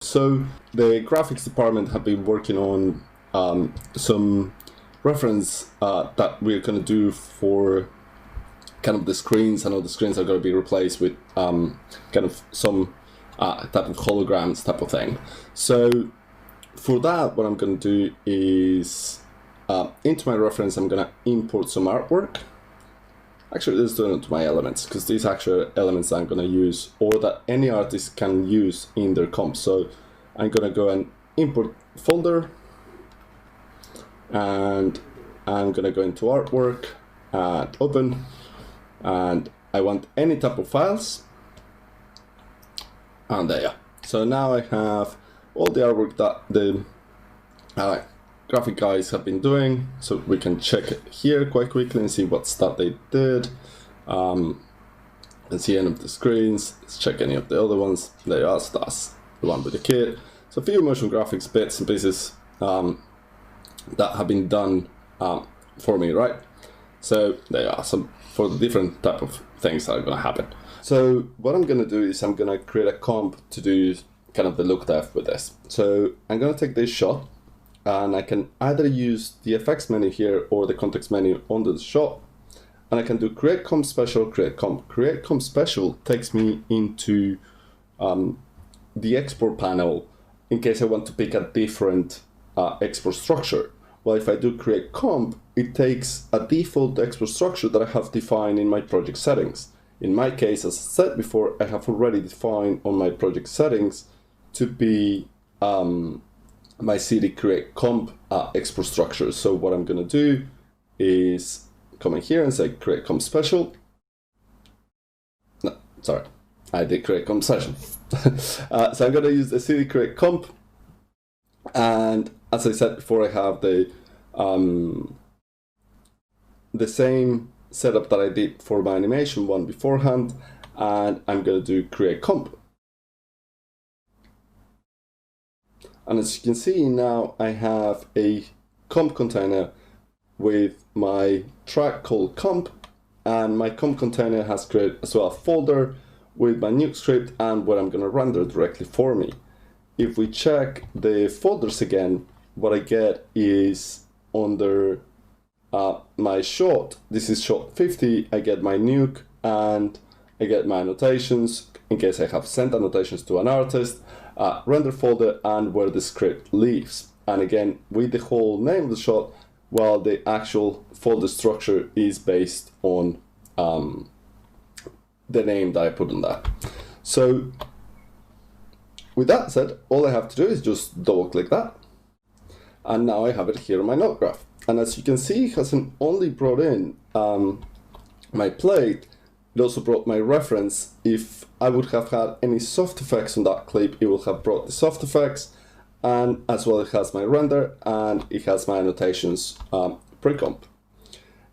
So the graphics department have been working on some reference that we're going to do for kind of the screens. I know the screens are going to be replaced with kind of some type of holograms type of thing. So for that, what I'm going to do is into my reference, I'm going to import some artwork. Actually, let's do it into my elements, because these actual elements I'm going to use, or that any artist can use in their comp. So I'm going to go and import folder, and I'm going to go into artwork and open, and I want any type of files, and there you go. So now I have all the artwork that the graphic guys have been doing, so we can check it here quite quickly and see what stuff they did. Let's see any of the screens, let's check any of the other ones. There you are, so that's the one with the kit. So a few motion graphics bits and pieces that have been done for me, right? So there you are, so for the different type of things that are going to happen. So what I'm going to do is I'm going to create a comp to do kind of the look depth with this. So I'm going to take this shot, and I can either use the effects menu here or the context menu under the shot, and I can do create comp special, create comp. Create comp special takes me into the export panel in case I want to pick a different export structure. Well, if I do create comp, it takes a default export structure that I have defined in my project settings. In my case, as I said before, I have already defined on my project settings to be my CD create comp export structure. So what I'm going to do is come in here and say create comp special. No, sorry, I did create comp session. So I'm going to use the CD create comp, and as I said before, I have the same setup that I did for my animation one beforehand, and I'm going to do create comp. And as you can see now, I have a comp container with my track called comp, and my comp container has created as well a folder with my nuke script and what I'm going to render directly for me. If we check the folders again, what I get is under my shot, this is shot 50, I get my nuke and I get my annotations in case I have sent annotations to an artist, render folder, and where the script lives. And again, with the whole name of the shot, while the actual folder structure is based on the name that I put on that. So with that said, all I have to do is just double click that. And now I have it here on my node graph. And as you can see, it hasn't only brought in my plate, it also brought my reference. If I would have had any soft effects on that clip, it would have brought the soft effects, and as well it has my render and it has my annotations pre-comp.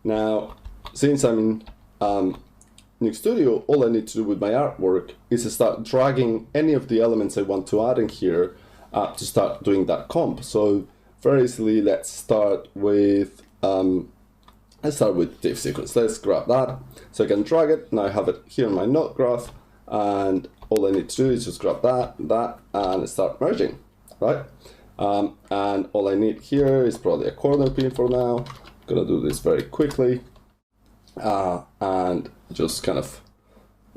Now, since I'm in Nuke Studio, all I need to do with my artwork is to start dragging any of the elements I want to add in here to start doing that comp. So very easily, let's start with diff sequence. Let's grab that. So I can drag it. Now I have it here in my node graph, and all I need to do is just grab that, and start merging, right? And all I need here is probably a corner pin for now. I'm gonna do this very quickly, and just kind of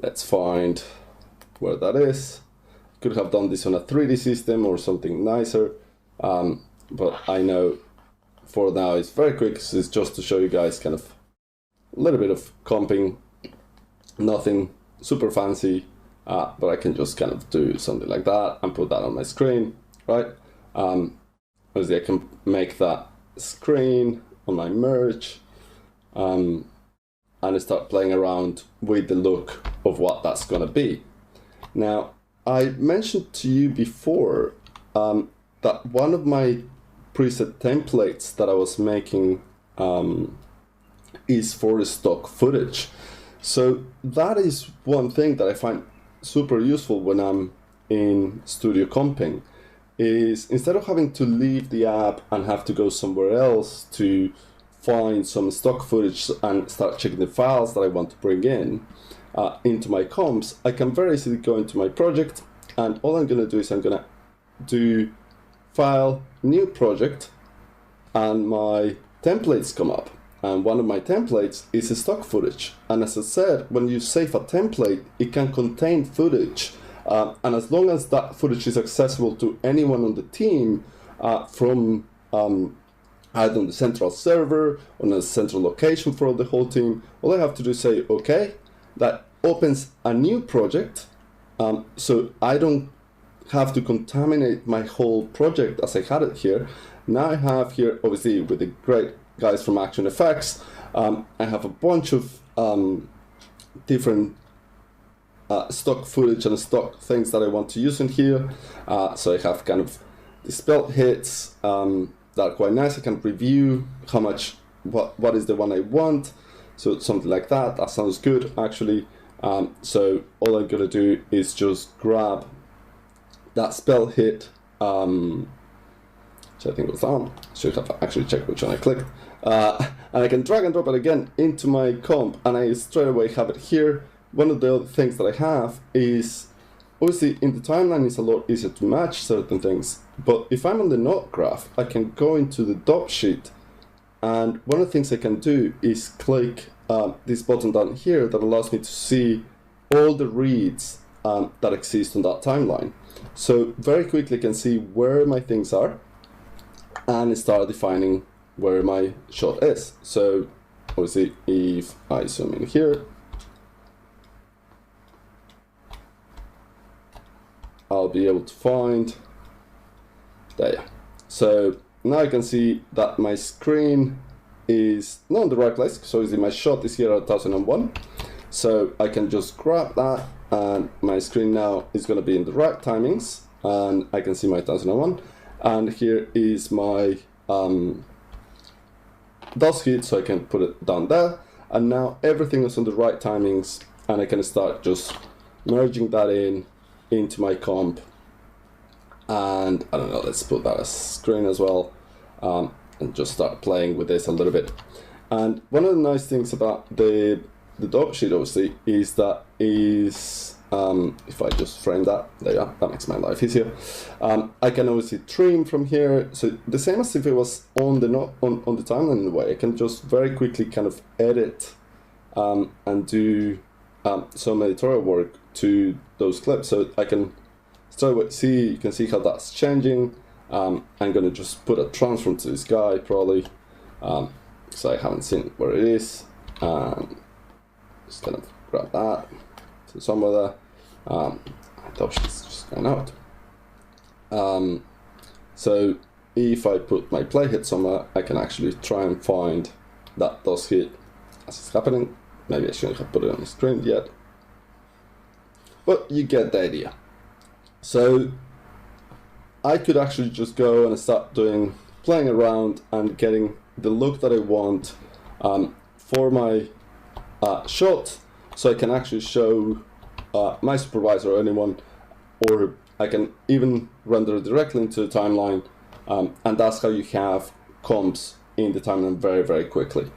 let's find where that is. Could have done this on a 3D system or something nicer, but I know for now it's very quick. So it's just to show you guys kind of a little bit of comping, nothing super fancy, but I can just kind of do something like that and put that on my screen, right? Obviously I can make that screen on my merge, and start playing around with the look of what that's gonna be. Now, I mentioned to you before that one of my preset templates that I was making is for the stock footage. So that is one thing that I find super useful when I'm in studio comping, is instead of having to leave the app and have to go somewhere else to find some stock footage and start checking the files that I want to bring in into my comps, I can very easily go into my project, and all I'm going to do is I'm going to do File, New Project, and my templates come up. And one of my templates is a stock footage. And as I said, when you save a template, it can contain footage. And as long as that footage is accessible to anyone on the team from either on the central server, on a central location for the whole team, all I have to do is say, okay, that opens a new project, so I don't have to contaminate my whole project as I had it here. Now I have here, obviously with the great guys from Action FX, I have a bunch of different stock footage and stock things that I want to use in here. So I have kind of the spell hits that are quite nice. I can review how much, what is the one I want. So something like that. That sounds good actually. So all I'm gonna do is just grab that spell hit, which I think was on. Should have actually checked which one I clicked. And I can drag and drop it again into my comp, and I straight away have it here. One of the other things that I have is, obviously in the timeline it's a lot easier to match certain things, but if I'm on the node graph, I can go into the dot sheet, and one of the things I can do is click this button down here that allows me to see all the reads that exist on that timeline. So very quickly I can see where my things are and start defining where my shot is. So obviously if I zoom in here, I'll be able to find there. So now I can see that my screen is not in the right place, so obviously my shot is here at 1001. So I can just grab that, and my screen now is going to be in the right timings, and I can see my 1001. And here is my dust hit, so I can put it down there. And now everything is on the right timings, and I can start just merging that into my comp. And I don't know, let's put that as screen as well, and just start playing with this a little bit. And one of the nice things about the dot sheet obviously is that if I just frame that, there you are, that makes my life easier. I can obviously trim from here, so the same as if it was on the timeline in a way. I can just very quickly kind of edit and do some editorial work to those clips. So I can you can see how that's changing. I'm gonna just put a transform to this guy probably, so I haven't seen where it is. Just kind of grab that to somewhere there. It's just going out. So if I put my play hit somewhere, I can actually try and find that does hit as it's happening. Maybe I shouldn't have put it on the screen yet, but you get the idea. So I could actually just go and start playing around and getting the look that I want for my shot, so I can actually show my supervisor or anyone, or I can even render it directly into the timeline, and that's how you have comps in the timeline very, very quickly.